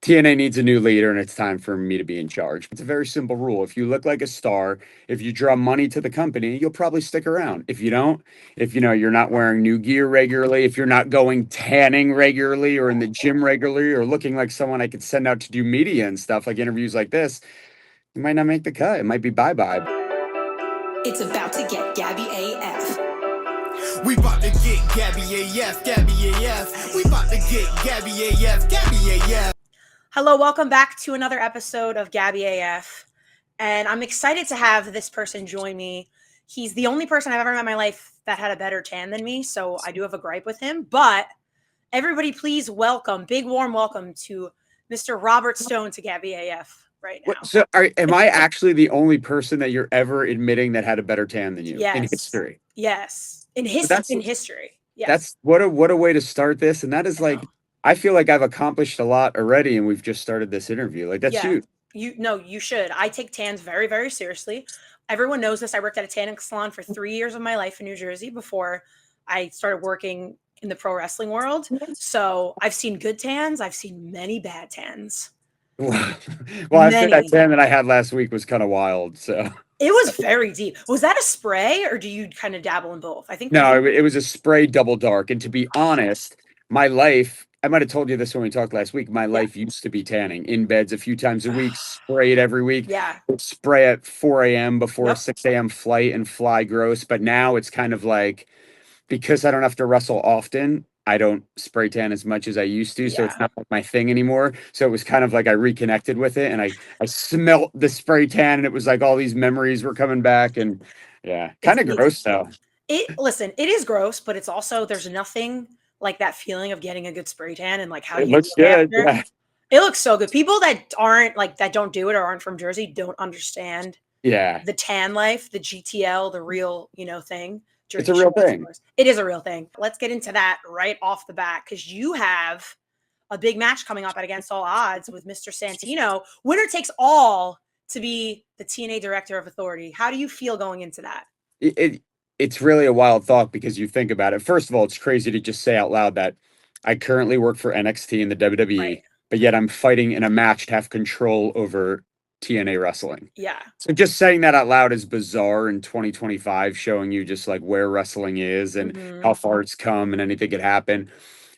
TNA needs a new leader, and it's time for me to be in charge. It's a very simple rule. If you look like a star, if you draw money to the company, you'll probably stick around. If you don't, if you're not wearing new gear regularly, if you're not going tanning regularly or in the gym regularly or looking like someone I could send out to do media and stuff like interviews like this, you might not make the cut. It might be bye-bye. It's about to get Gabby AF. We about to get Gabby AF, Gabby AF. We about to get Gabby AF, Gabby AF. Hello, welcome back to another episode of Gabby AF. And I'm excited to have this person join me. He's the only person I've ever met in my life that had a better tan than me, so I do have a gripe with him. But everybody, please welcome, big warm welcome to Mr. Robert Stone to Gabby AF right now. So am I actually the only person that you're ever admitting that had a better tan than you in history? Yes. In history. Yes. That's what a way to start this. And that is like, I feel like I've accomplished a lot already, and we've just started this interview. Like, that's huge. You should. I take tans very, very seriously. Everyone knows this. I worked at a tanning salon for 3 years of my life in New Jersey before I started working in the pro wrestling world. So I've seen good tans. I've seen many bad tans. Well, I said that tan that I had last week was kind of wild. So it was very deep. Was that a spray, or do you kind of dabble in both? I think no, it was a spray double dark. And to be honest, my life, I might have told you this when we talked last week. My life used to be tanning in beds a few times a week, sprayed every week. Yeah. Spray at 4 a.m. before a 6 a.m. flight and fly gross. But now it's kind of like, because I don't have to wrestle often, I don't spray tan as much as I used to. So it's not like my thing anymore. So it was kind of like I reconnected with it, and I smelt the spray tan, and it was like all these memories were coming back. And yeah, kind of gross though. Listen, it is gross, but it's also, there's nothing like that feeling of getting a good spray tan and like how it looks good. Yeah. It looks so good. People that aren't like, that don't do it or aren't from Jersey don't understand the tan life, the GTL, the real, thing. It's a real thing. It is a real thing. Let's get into that right off the bat, because you have a big match coming up at Against All Odds with Mr. Sanino. Winner takes all to be the TNA Director of Authority. How do you feel going into that? It's really a wild thought, because you think about it. First of all, it's crazy to just say out loud that I currently work for NXT in the WWE, but yet I'm fighting in a match to have control over TNA Wrestling. Yeah. So just saying that out loud is bizarre in 2025, showing you just like where wrestling is and how far it's come, and anything could happen.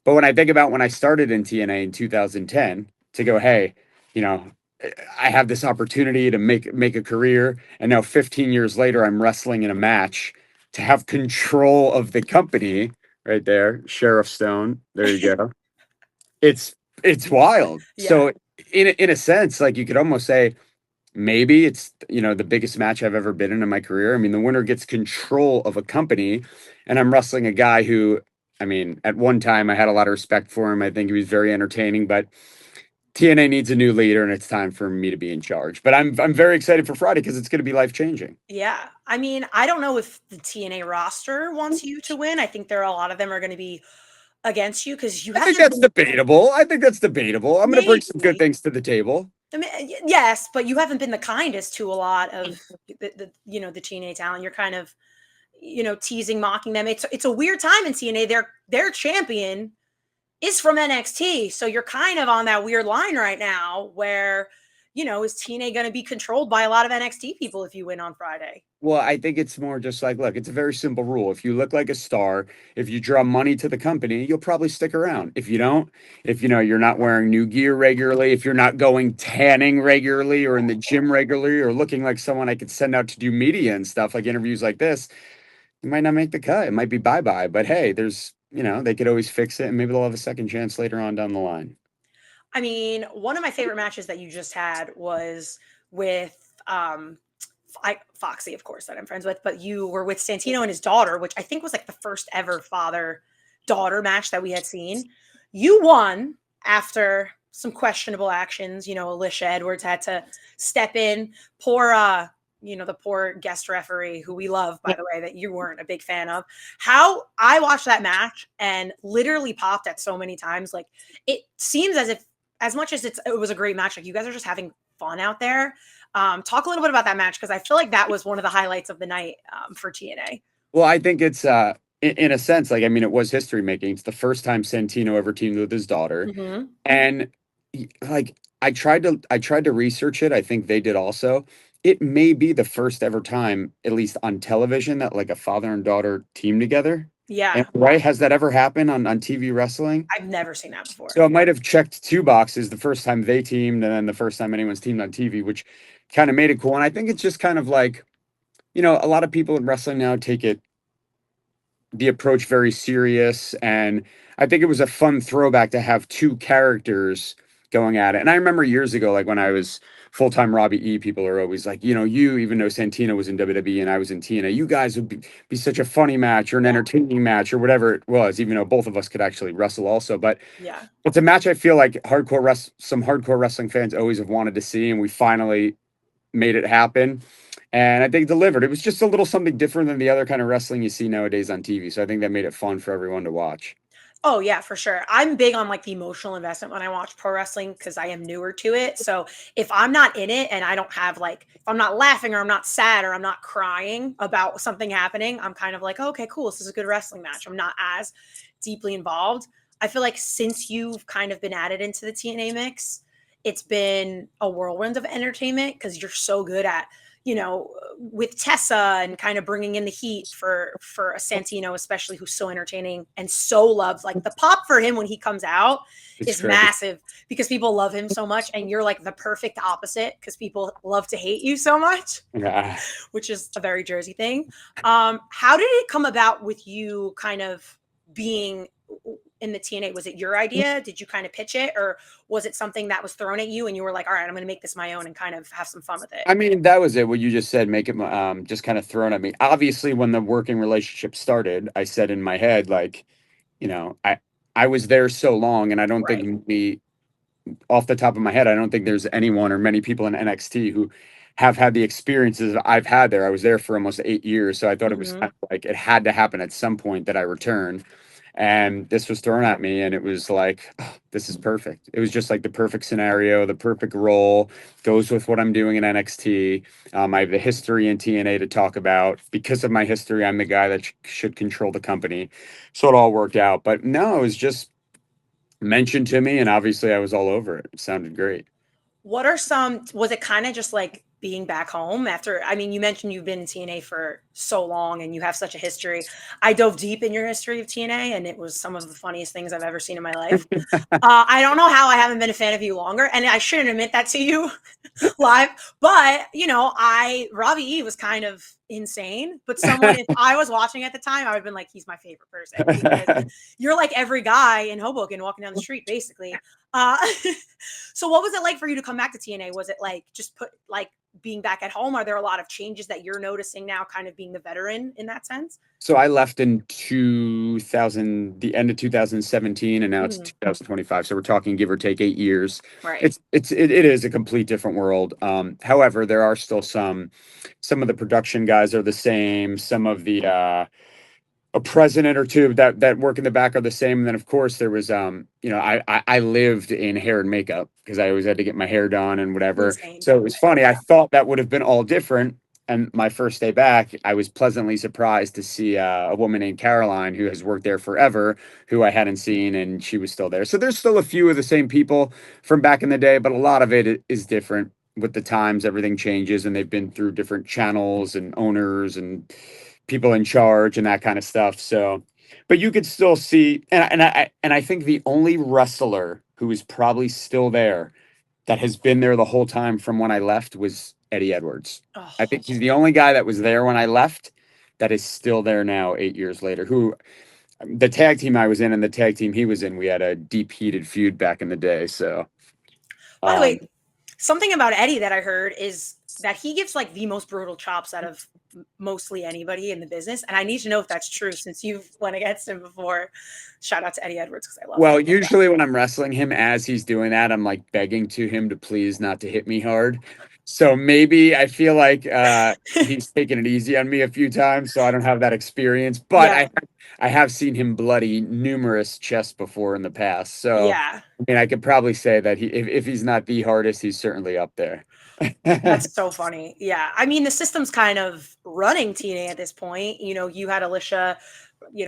But when I think about when I started in TNA in 2010, to go, hey, I have this opportunity to make a career, and now 15 years later, I'm wrestling in a match to have control of the company. Right there, Sherriff Stone. There you go. It's wild. Yeah. So in a sense, like, you could almost say, maybe it's, the biggest match I've ever been in my career. I mean, the winner gets control of a company, and I'm wrestling a guy who, I mean, at one time I had a lot of respect for him. I think he was very entertaining, but TNA needs a new leader, and it's time for me to be in charge. But I'm very excited for Friday, because it's going to be life-changing. Yeah. I mean, I don't know if the TNA roster wants you to win. I think a lot of them are going to be against you, because I think that's debatable. I'm going to bring some good things to the table. I mean, yes, but you haven't been the kindest to a lot of the TNA talent. You're kind of, teasing, mocking them. It's a weird time in TNA. Their champion is from NXT, so you're kind of on that weird line right now where, is TNA going to be controlled by a lot of NXT people if you win on Friday? Well, I think it's more just like, look, it's a very simple rule. If you look like a star, if you draw money to the company, you'll probably stick around. If you don't, if you're not wearing new gear regularly, if you're not going tanning regularly or in the gym regularly or looking like someone I could send out to do media and stuff like interviews like this, you might not make the cut. It might be bye-bye. But hey, there's, they could always fix it, and maybe they'll have a second chance later on down the line. I mean, one of my favorite matches that you just had was with Foxy, of course, that I'm friends with, but you were with Sanino and his daughter, which I think was like the first ever father-daughter match that we had seen. You won after some questionable actions. Alicia Edwards had to step in. The poor guest referee, who we love, by the way, that you weren't a big fan of. How I watched that match and literally popped at so many times. Like, it seems as if, as much as it was a great match, like, you guys are just having fun out there. Talk a little bit about that match, because I feel like that was one of the highlights of the night for TNA. Well, I think it's in a sense, like, I mean, it was history making. It's the first time Sanino ever teamed with his daughter, and like I tried to research it. I think they did also. It may be the first ever time, at least on television, that like a father and daughter team together. And Yeah. right, has that ever happened on TV wrestling? I've never seen that before. So it might have checked two boxes: the first time they teamed, and then the first time anyone's teamed on TV, which kind of made it cool. And I think it's just kind of like, a lot of people in wrestling now take the approach very serious, and I think it was a fun throwback to have two characters going at it. And I remember years ago, like when I was full-time Robbie E, people are always like, you, even though Santino was in WWE and I was in TNA, you guys would be such a funny match or an entertaining match or whatever it was, even though both of us could actually wrestle also. But Yeah. it's a match I feel like some hardcore wrestling fans always have wanted to see, and we finally made it happen. And I think delivered. It was just a little something different than the other kind of wrestling you see nowadays on TV. So I think that made it fun for everyone to watch. Oh yeah, for sure. I'm big on like the emotional investment when I watch pro wrestling because I am newer to it. So if I'm not in it and I don't have like, if I'm not laughing or I'm not sad or I'm not crying about something happening, I'm kind of like, okay, cool. This is a good wrestling match. I'm not as deeply involved. I feel like since you've kind of been added into the TNA mix, it's been a whirlwind of entertainment because you're so good at, with Tessa and kind of bringing in the heat for a Santino, especially, who's so entertaining and so loved. Like the pop for him when he comes out is massive because people love him so much, and you're like the perfect opposite because people love to hate you so much, which is a very Jersey thing. How did it come about with you kind of being in the TNA? Was it your idea? Did you kind of pitch it, or was it something that was thrown at you and you were like, all right, I'm going to make this my own and kind of have some fun with it? I mean, that was it. What you just said, make it just kind of thrown at me. Obviously, when the working relationship started, I said in my head, like, I was there so long, and I don't Right. think off the top of my head, I don't think there's anyone or many people in NXT who have had the experiences I've had there. I was there for almost 8 years, so I thought it was kind of like it had to happen at some point that I return. And this was thrown at me, and it was like, oh, this is perfect. It was just like the perfect scenario, the perfect role, goes with what I'm doing in NXT. I have the history in TNA to talk about. Because of my history, I'm the guy that should control the company. So it all worked out. But no, it was just mentioned to me, and obviously I was all over it. It sounded great. Was it kind of just like being back home after, I mean, you mentioned you've been in TNA for so long and you have such a history. I dove deep in your history of TNA and it was some of the funniest things I've ever seen in my life. I don't know how I haven't been a fan of you longer, and I shouldn't admit that to you live, but Robbie E was kind of insane, but if I was watching at the time, I would have been like, he's my favorite person because you're like every guy in Hoboken walking down the street, basically. So what was it like for you to come back to TNA? Was it like being back at home? Are there a lot of changes that you're noticing now, kind of being the veteran in that sense? So I left in the end of 2017, and now it's 2025. So we're talking give or take 8 years. Right. It is a complete different world. However, there are still some of the production guys are the same. Some of the a president or two that work in the back are the same. And then of course there was I lived in hair and makeup because I always had to get my hair done and whatever. Insane. So it was funny. I thought that would have been all different. And my first day back, I was pleasantly surprised to see a woman named Caroline who has worked there forever, who I hadn't seen, and she was still there. So there's still a few of the same people from back in the day, but a lot of it is different with the times. Everything changes, and they've been through different channels and owners and people in charge and that kind of stuff. So, but you could still see, and I think the only wrestler who is probably still there that has been there the whole time from when I left was Eddie Edwards. Oh. I think he's the only guy that was there when I left that is still there now 8 years later. Who the tag team I was in and the tag team he was in, we had a deep heated feud back in the day. So, by the way, something about Eddie that I heard is that he gives like the most brutal chops out of mostly anybody in the business. And I need to know if that's true since you've went against him before. Shout out to Eddie Edwards because I love him. Well, usually when I'm wrestling him as he's doing that, I'm like begging to him to please not to hit me hard. So maybe I feel like he's taken it easy on me a few times, so I don't have that experience. But yeah. I have seen him bloody numerous chests before in the past. So yeah, I mean, I could probably say that if he's not the hardest, he's certainly up there. That's so funny. Yeah. I mean, the system's kind of running TNA at this point. You had Alicia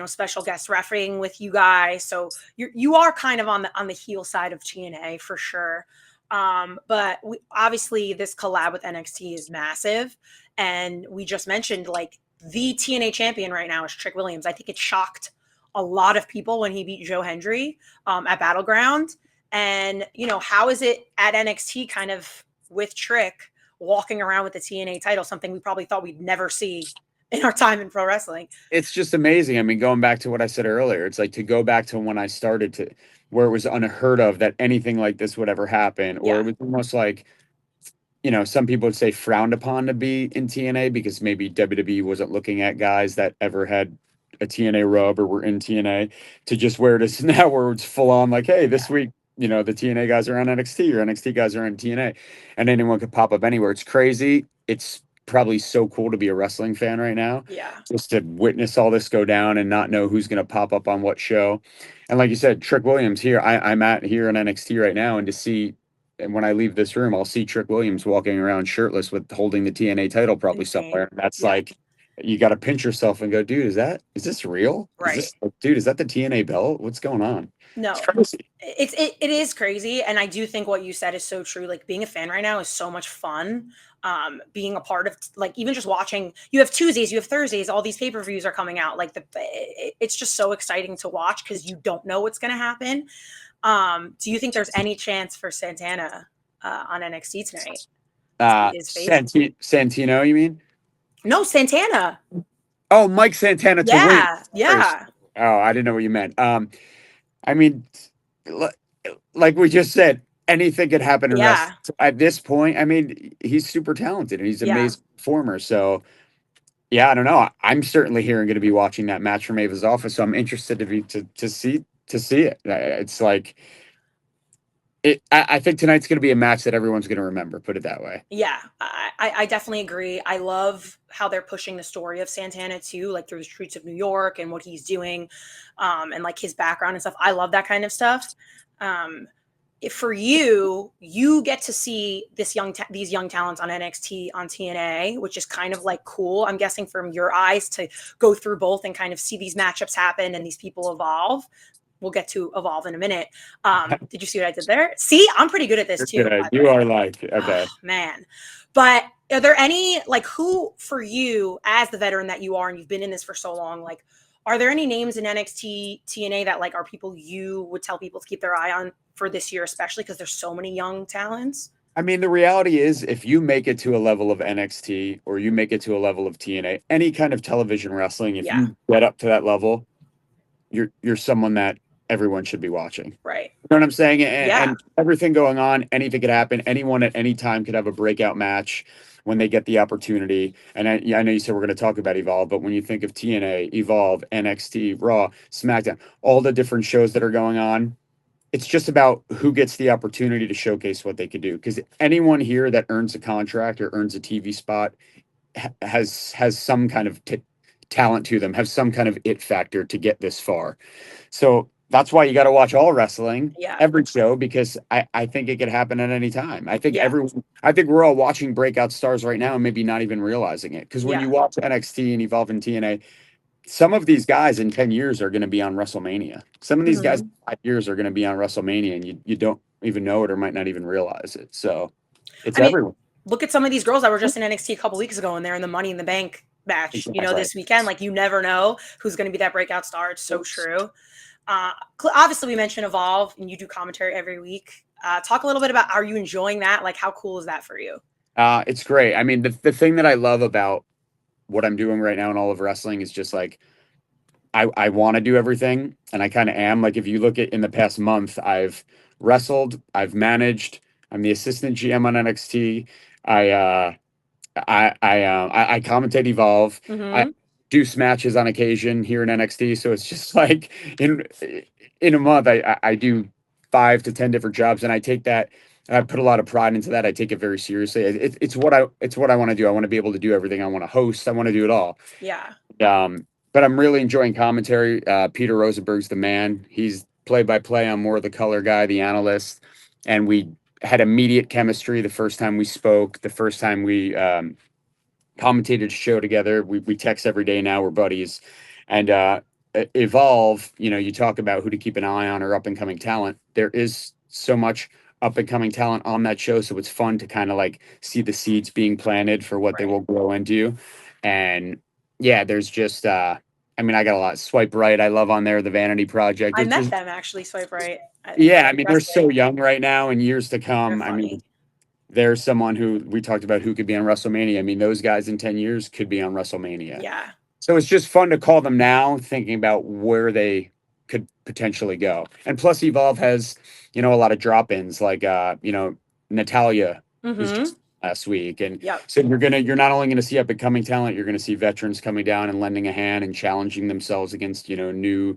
special guest refereeing with you guys. So you are kind of on the heel side of TNA for sure. But obviously this collab with NXT is massive. And we just mentioned like the TNA champion right now is Trick Williams. I think it shocked a lot of people when he beat Joe Hendry at Battleground. And, how is it at NXT kind of with Trick walking around with the TNA title, something we probably thought we'd never see in our time in pro wrestling? It's just amazing. I mean, going back to what I said earlier, it's like to go back to when I started to where it was unheard of that anything like this would ever happen, or it was almost like, some people would say frowned upon to be in TNA because maybe WWE wasn't looking at guys that ever had a TNA rub or were in TNA to just where it is now, where it's full on like, hey, this week, the TNA guys are on NXT or NXT guys are on TNA, and anyone could pop up anywhere. It's crazy. It's probably so cool to be a wrestling fan right now. Yeah. Just to witness all this go down and not know who's going to pop up on what show. And like you said, Trick Williams here, I'm at here in NXT right now, and to see, and when I leave this room, I'll see Trick Williams walking around shirtless with holding the TNA title probably somewhere. And that's like, you got to pinch yourself and go, dude, is this real? Right. Dude, is that the TNA belt? What's going on? No, it's crazy. It is crazy. And I do think what you said is so true. Like being a fan right now is so much fun. Being a part of like, even just watching, you have Tuesdays, you have Thursdays, all these pay-per-views are coming out. Like it's just so exciting to watch because you don't know what's going to happen. Do you think there's any chance for Santana on NXT tonight? Santino, you mean? No, Santana. Oh, Mike Santana to win. Yeah. Oh, I didn't know what you meant. I mean, like we just said, anything could happen in wrestling. At this point, I mean, he's super talented and he's an amazing performer. So, I don't know. I'm certainly here and going to be watching that match from Ava's office. So I'm interested to see it. It's like I think tonight's going to be a match that everyone's going to remember. Put it that way. Yeah, I definitely agree. I love how they're pushing the story of Santana too, like through the streets of New York and what he's doing, and like his background and stuff. I love that kind of stuff. For you get to see these young talents on NXT on TNA, which is kind of like cool. I'm guessing from your eyes to go through both and kind of see these matchups happen and these people evolve. We'll get to evolve in a minute. Did you see what I did there? See, I'm pretty good at this too. You are like, okay. Oh, man. But are there any, like, who for you as the veteran that you are, and you've been in this for so long, like, are there any names in NXT TNA that like are people you would tell people to keep their eye on for this year, especially because there's so many young talents? I mean, the reality is if you make it to a level of NXT or you make it to a level of TNA, any kind of television wrestling, if you get up to that level, you're someone that everyone should be watching. Right. You know what I'm saying? And everything going on, anything could happen. Anyone at any time could have a breakout match when they get the opportunity. And I know you said we're going to talk about Evolve, but when you think of TNA, Evolve, NXT, Raw, SmackDown, all the different shows that are going on, it's just about who gets the opportunity to showcase what they could do. Because anyone here that earns a contract or earns a TV spot has some kind of talent to them, have some kind of it factor to get this far. So that's why you got to watch all wrestling, every show, because I think it could happen at any time. I think we're all watching breakout stars right now and maybe not even realizing it. Because when you watch NXT and Evolve and TNA, some of these guys in 10 years are going to be on WrestleMania. Some of these guys in 5 years are going to be on WrestleMania, and you don't even know it or might not even realize it. So it's everyone. Look at some of these girls that were just in NXT a couple weeks ago, and they're in the Money in the Bank match, this weekend. Like, you never know who's going to be that breakout star. It's so true. Obviously we mentioned Evolve and you do commentary every week. Talk a little bit about, are you enjoying that? Like, how cool is that for you? It's great. I mean, the thing that I love about what I'm doing right now in all of wrestling is just like, I want to do everything, and I kind of am. Like, if you look at in the past month, I've wrestled, I've managed, I'm the assistant GM on NXT. I commentate Evolve. I do matches on occasion here in NXT. So it's just like in a month, I do 5 to 10 different jobs, and I take that and I put a lot of pride into that. I take it very seriously. It's what I want to do. I want to be able to do everything. I want to host. I want to do it all. Yeah. But I'm really enjoying commentary. Peter Rosenberg's the man. He's play-by-play. I'm more of the color guy, the analyst, and we had immediate chemistry the first time we spoke. The first time we commentated a show together. We text every day now. We're buddies. And Evolve, you talk about who to keep an eye on or up and coming talent. There is so much up and coming talent on that show, so it's fun to kind of like see the seeds being planted for what they Right. will grow into. And yeah, there's just I mean, I got a lot. Swipe Right, I love on there. The Vanity Project. I It's met just them actually. Swipe Right. yeah. I For mean, they're so wrestling. young right now, and years to They're come. I funny. mean, there's someone who we talked about who could be on WrestleMania. I mean, those guys in 10 years could be on WrestleMania. Yeah. So it's just fun to call them now, thinking about where they could potentially go. And plus, Evolve has, a lot of drop-ins, like Natalia was Mm-hmm. just last week. And Yep. so you're not only gonna see up and coming talent, you're gonna see veterans coming down and lending a hand and challenging themselves against, new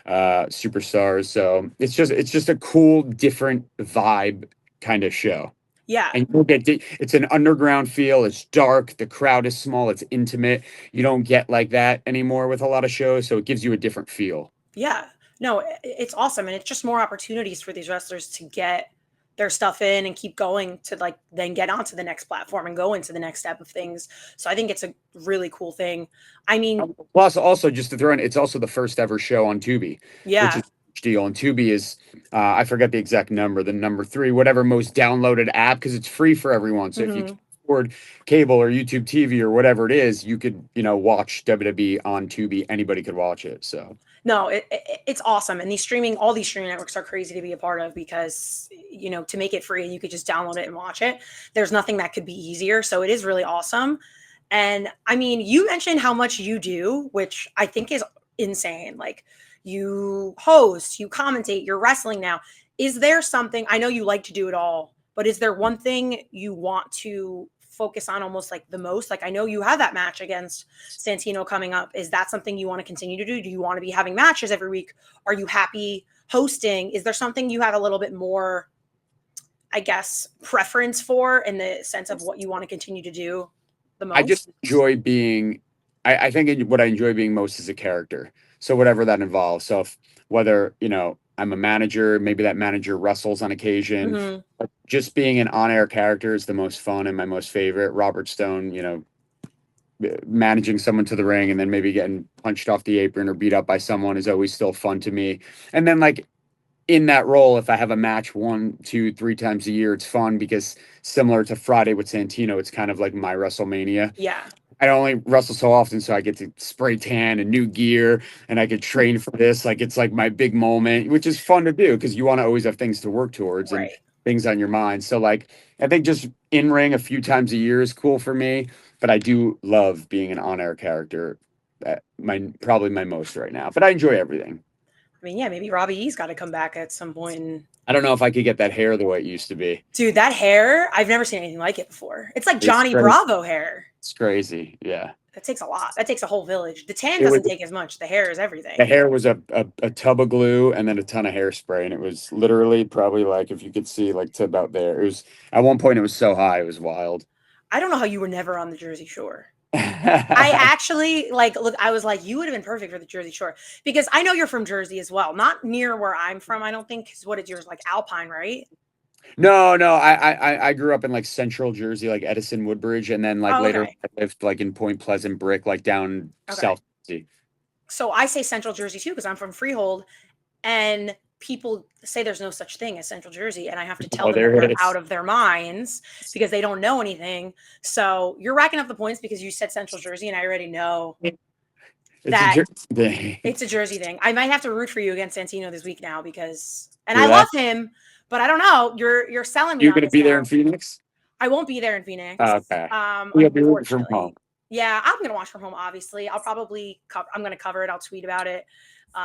superstars. So it's just a cool, different vibe kind of show. Yeah. And you'll get it's an underground feel. It's dark. The crowd is small. It's intimate. You don't get like that anymore with a lot of shows, so it gives you a different feel. Yeah. No, it's awesome. And it's just more opportunities for these wrestlers to get their stuff in and keep going to like then get onto the next platform and go into the next step of things. So I think it's a really cool thing. I mean, Plus, also just to throw in, it's also the first ever show on Tubi, which yeah. is a huge deal. And Tubi is, I forget the exact number, the number 3, whatever most downloaded app, because it's free for everyone. So if you Mhm. can afford cable or YouTube TV or whatever it is, you could, watch WWE on Tubi. Anybody could watch it. So No, it's awesome. And all these streaming networks are crazy to be a part of because, to make it free and you could just download it and watch it. There's nothing that could be easier. So it is really awesome. And I mean, you mentioned how much you do, which I think is insane. Like you host, you commentate, you're wrestling now. Is there something, I know you like to do it all, but is there one thing you want to focus on almost like the most? Like I know you have that match against Santino coming up. Is that something you want to continue to do? Do you want to be having matches every week? Are you happy hosting? Is there something you have a little bit more, I guess, preference for in the sense of what you want to continue to do the I just most? enjoy being. I think what I enjoy being most is a character. So whatever that involves. So whether I'm a manager, maybe that manager wrestles on occasion. Mm-hmm. But just being an on-air character is the most fun and my most favorite. Robert Stone, managing someone to the ring and then maybe getting punched off the apron or beat up by someone is always still fun to me. And then like in that role, if I have a match 1, 2, 3 times a year, it's fun because similar to Friday with Santino, it's kind of like my WrestleMania. Yeah. I only wrestle so often, so I get to spray tan and new gear, and I could train for this. Like it's like my big moment, which is fun to do because you want to always have things to work towards and Right. things on your mind. So like I think just in ring a few times a year is cool for me, but I do love being an on-air character. Probably my most right now, but I enjoy everything. I mean, yeah, maybe Robbie E's got to come back at some point. And I don't know if I could get that hair the way it used to be. dude, that hair, I've never seen anything like it before. It's like It's Johnny crazy. Bravo hair. It's crazy. Yeah. That takes a lot. That takes a whole village. The tan It was, doesn't take as much. The hair is everything. the hair was a tub of glue and then a ton of hairspray. And it was literally probably like, if you could see like to about there, it was at one point, it was so high. It was wild. I don't know how you were never on the Jersey Shore. I actually look, I was like, you would have been perfect for the Jersey Shore because I know you're from Jersey as well. Not near where I'm from, I don't think. Because what is yours? Like Alpine, right? No, I grew up in like central Jersey, like Edison Woodbridge, and then like Oh, later okay. I lived like in Point Pleasant Brick, like down Okay. South Jersey. So I say Central Jersey too because I'm from Freehold, and people say there's no such thing as Central Jersey, and I have to tell them that there they're it is. out of their minds because they don't know anything. So you're racking up the points because you said Central Jersey, and I already know It's that a Jersey thing. it's a Jersey thing. I might have to root for you against Santino this week now because, and Do I that. love him, but I don't know. You're selling me. You're on gonna this be there now. in Phoenix? I won't be there in Phoenix. Okay. You'll be rooting from Unfortunately. home. Yeah, I'm gonna watch from home. Obviously, I'll probably I'm gonna cover it. I'll tweet about it.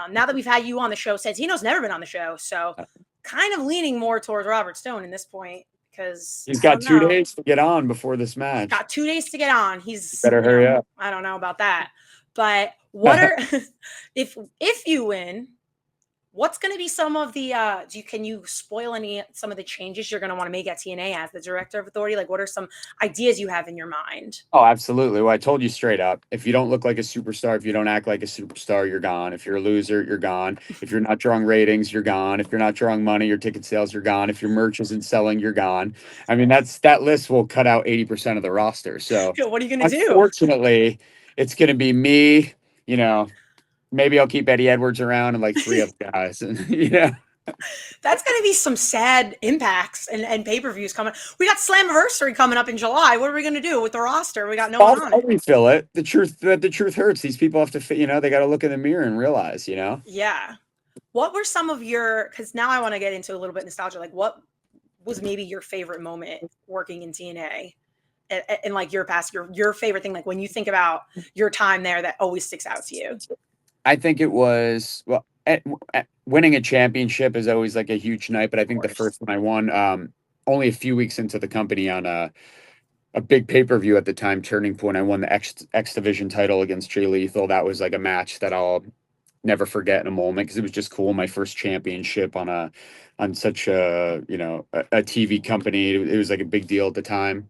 Now that we've had you on the show, Santino's never been on the show, so kind of leaning more towards Robert Stone in this point because He's got 2 days to get on before this match. Got 2 days to get on. He's Better hurry up. I don't know about that, but what are if you win? What's going to be some of the can you spoil some of the changes you're going to want to make at TNA as the director of authority? Like what are some ideas you have in your mind? Oh, absolutely. Well, I told you straight up, if you don't look like a superstar, if you don't act like a superstar, you're gone. If you're a loser, you're gone. If you're not drawing ratings, you're gone. If you're not drawing money, your ticket sales, you're gone. If your merch isn't selling, you're gone. I mean, that list will cut out 80% of the roster. So What are you going to do? unfortunately, it's going to be me, maybe I'll keep Eddie Edwards around and like 3 other guys, and That's going to be some sad impacts and pay-per-views coming. We got Slammiversary coming up in July. What are we going to do with the roster? We got no one on I'll it. refill it. The truth hurts. These people have to, they got to look in the mirror and realize, Yeah. What were some of your, because now I want to get into a little bit nostalgia, like what was maybe your favorite moment working in TNA and like your past, your favorite thing, like when you think about your time there that always sticks out to you? I think it was, well, winning a championship is always like a huge night, but I think the first one I won, only a few weeks into the company on a big pay-per-view at the time, Turning Point, I won the X Division title against Jay Lethal. That was like a match that I'll never forget in a moment, because it was just cool. My first championship on such a, a TV company. It was like a big deal at the time.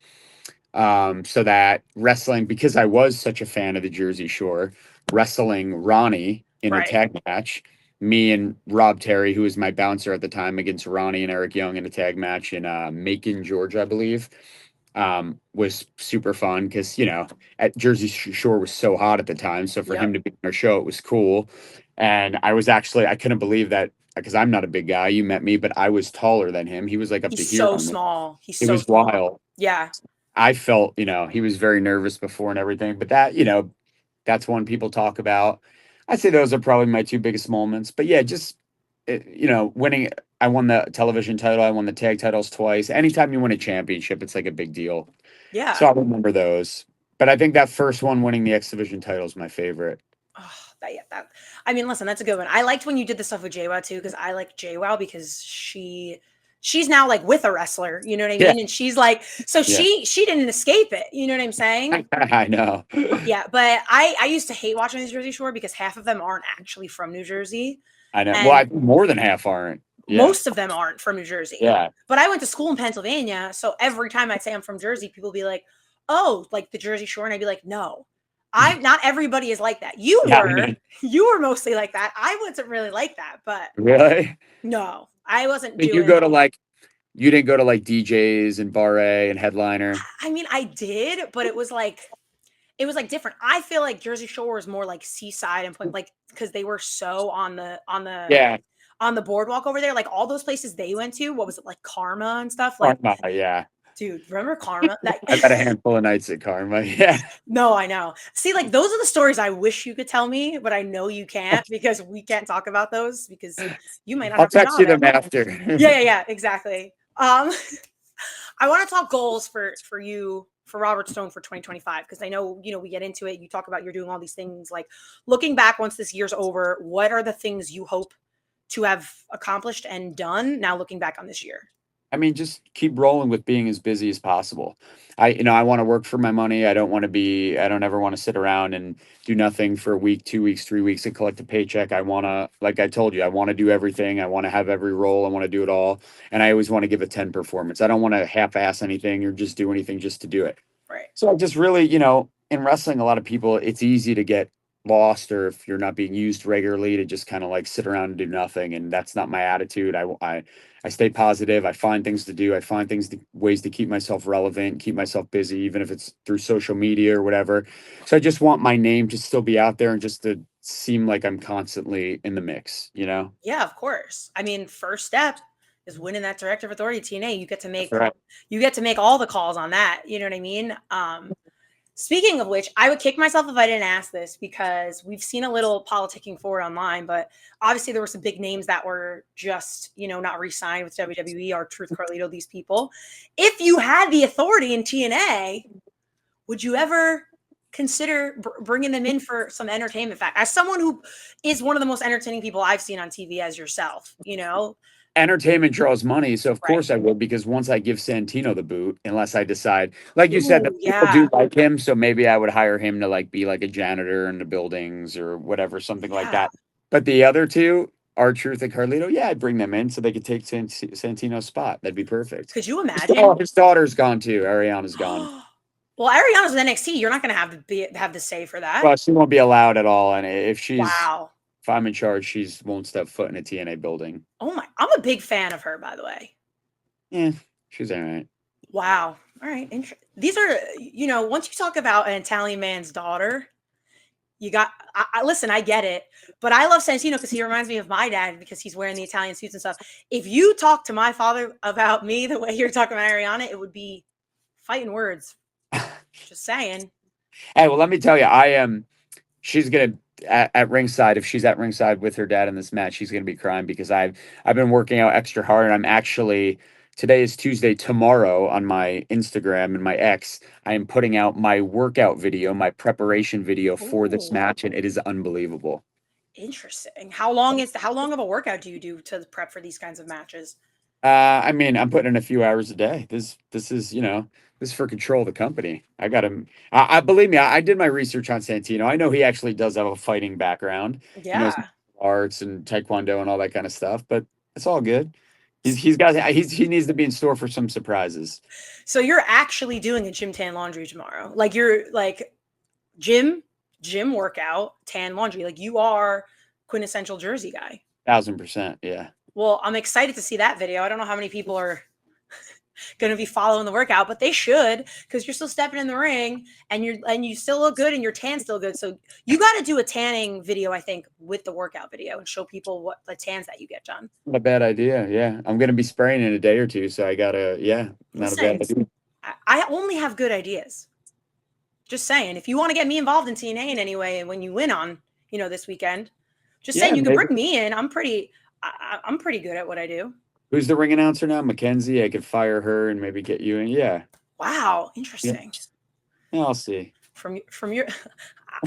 So that wrestling, because I was such a fan of the Jersey Shore, wrestling Ronnie in a Right. tag match, me and Rob Terry, who was my bouncer at the time, against Ronnie and Eric Young in a tag match in Macon, Georgia, I believe, was super fun, because, at Jersey Shore was so hot at the time. So for him to be on our show, it was cool. And I couldn't believe that, because I'm not a big guy. You met me, but I was taller than him. He was like up to He's here. so small. He's It so was small. wild. Yeah. I felt, he was very nervous before and everything, but that, that's one people talk about. I'd say those are probably my 2 biggest moments. But yeah, just, winning. I won the television title. I won the tag titles twice. Anytime you win a championship, it's like a big deal. Yeah. So I remember those. But I think that first one, winning the X Division title, is my favorite. Oh, I mean, listen, that's a good one. I liked when you did the stuff with JWoww too, because I like JWoww because she's now like with a wrestler, you know what I mean? And she's like, so she didn't escape it, you know what I'm saying? I know. Yeah, but I used to hate watching the Jersey Shore because half of them aren't actually from New Jersey. I know. Well, more than half aren't. Most of them aren't from New Jersey. Yeah. But I went to school in Pennsylvania, so every time I'd say I'm from Jersey, people be like, "Oh, like the Jersey Shore," and I'd be like, "No, not everybody is like that. You were mostly like that. I wasn't really like that, but really, no, I wasn't. Did you go to you didn't go to like DJs and Bar A and Headliner? I mean, I did, but it was like different. I feel like Jersey Shore was more like Seaside and like, because they were so on the boardwalk over there, like all those places they went to. What was it, like Karma and stuff? Like, Karma, yeah. Dude, remember Karma? I've had a handful of nights at Karma. Yeah. No, I know. See, like those are the stories I wish you could tell me, but I know you can't, because we can't talk about those, because you might not. I'll text you them after. Yeah, exactly. I want to talk goals for you, for Robert Stone, for 2025, because I know, we get into it. You talk about you're doing all these things. Like, looking back once this year's over, what are the things you hope to have accomplished and done now, looking back on this year? I mean, just keep rolling with being as busy as possible. I want to work for my money. I don't ever want to sit around and do nothing for a week, 2 weeks, 3 weeks and collect a paycheck. I want to, like I told you, I want to do everything. I want to have every role. I want to do it all. And I always want to give a 10 performance. I don't want to half-ass anything or just do anything just to do it. Right. So I just really, in wrestling, a lot of people, it's easy to get lost, or if you're not being used regularly, to just kind of like sit around and do nothing. And that's not my attitude. I stay positive. I find things to do. I find ways to keep myself relevant, keep myself busy, even if it's through social media or whatever. So I just want my name to still be out there and just to seem like I'm constantly in the mix, Yeah, of course. I mean, first step is winning that director of authority TNA. You get to make all the calls on that. You know what I mean? Speaking of which, I would kick myself if I didn't ask this, because we've seen a little politicking forward online, but obviously there were some big names that were just, not re-signed with WWE, or Truth Carlito, these people. If you had the authority in TNA, would you ever consider bringing them in for some entertainment fact? As someone who is one of the most entertaining people I've seen on TV, as yourself, entertainment draws money, so of course I would, because once I give Santino the boot, unless I decide, like you said, that people do like him, so maybe I would hire him to like be like a janitor in the buildings or whatever, something like that. But the other two, R-Truth and Carlito, yeah, I'd bring them in so they could take Santino's spot. That'd be perfect. Could you imagine? His daughter's gone too. Ariana's gone. Well, Ariana's in NXT. You're not going to have the say for that. Well, she won't be allowed at all, and if I'm in charge, she won't step foot in a TNA building. Oh my! I'm a big fan of her, by the way. Yeah, she's all right. Wow. All right. These are, once you talk about an Italian man's daughter, You got, listen, I get it, but I love Santino because he reminds me of my dad because he's wearing the Italian suits and stuff. If you talk to my father about me the way you're talking about Ariana, it would be fighting words. Just saying. Hey, well, let me tell you, I am. She's gonna at ringside. If she's at ringside with her dad in this match, she's gonna be crying because I've been working out extra hard. I'm actually today is Tuesday. Tomorrow on my Instagram and my X, I am putting out my workout video, my preparation video for this Ooh. match, and it is unbelievable. Interesting. How long of a workout do you do to prep for these kinds of matches? I mean, I'm putting in a few hours a day. This is, this is for control of the company. I got him. I believe me. I did my research on Santino. I know he actually does have a fighting background. He knows Yeah. arts and taekwondo and all that kind of stuff. But it's all good. He needs to be in store for some surprises. So you're actually doing a gym tan laundry tomorrow. Like you're like gym workout, tan laundry. Like you are quintessential Jersey guy. 1000%. Yeah. Well, I'm excited to see that video. I don't know how many people are going to be following the workout, but they should because you're still stepping in the ring and you still look good and your tan's still good. So you got to do a tanning video, I think, with the workout video and show people what the tans that you get done. Not a bad idea. Yeah. I'm going to be spraying in a day or two. So I got to, not a bad idea. I only have good ideas. Just saying, if you want to get me involved in TNA in any way, and when you win on, this weekend, just saying you can bring me in. I'm pretty good at what I do. Who's the ring announcer now? Mackenzie. I could fire her and maybe get you in. Yeah. Wow, interesting. Yeah, I'll see. From your,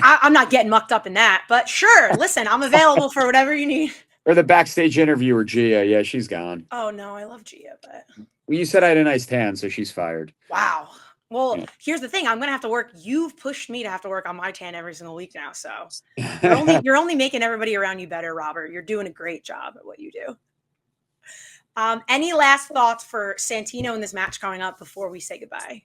I'm not getting mucked up in that, but sure. Listen, I'm available for whatever you need. Or the backstage interviewer, Gia. Yeah, she's gone. Oh no, I love Gia, but well, you said I had a nice tan, so she's fired. Wow. Well, here's the thing. I'm gonna have to work. You've pushed me to have to work on my tan every single week now. So you're only making everybody around you better, Robert. You're doing a great job at what you do. Any last thoughts for Santino in this match coming up before we say goodbye?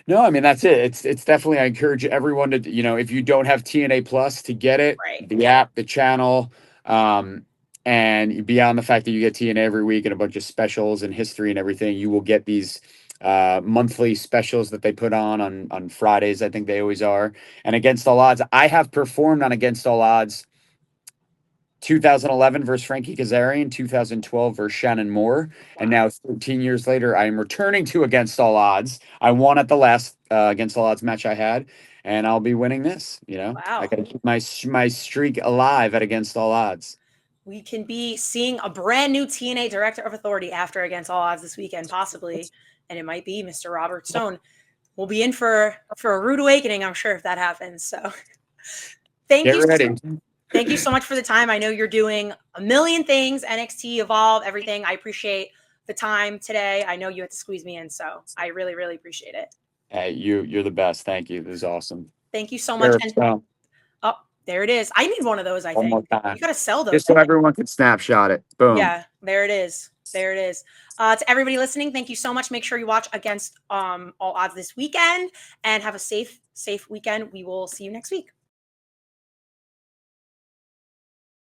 No, I mean that's it. It's definitely. I encourage everyone to, if you don't have TNA Plus, to get it. Right. The app, the channel, and beyond the fact that you get TNA every week and a bunch of specials and history and everything, you will get these monthly specials that they put on Fridays. I think they always are. And Against All Odds, I have performed on Against All Odds 2011 versus Frankie Kazarian, 2012 versus Shannon Moore, and now 13 years later, I am returning to Against All Odds. I won at the last Against All Odds match I had, and I'll be winning this. Wow. I got to keep my streak alive at Against All Odds. We can be seeing a brand new TNA Director of Authority after Against All Odds this weekend, possibly. And it might be Mr. Robert Stone. We'll be in for a rude awakening, I'm sure, if that happens. So thank you so much for the time. I know you're doing a million things, NXT, Evolve, everything. I appreciate the time today. I know you had to squeeze me in, so I really, really appreciate it. Hey, you're the best. Thank you. This is awesome. Thank you so much. Oh, there it is. I need one of those, I think. More time. You got to sell those. Just so everyone can snapshot it. Boom. Yeah, there it is. There it is. To everybody listening, thank you so much. Make sure you watch Against All Odds this weekend and have a safe weekend. We will see you next week.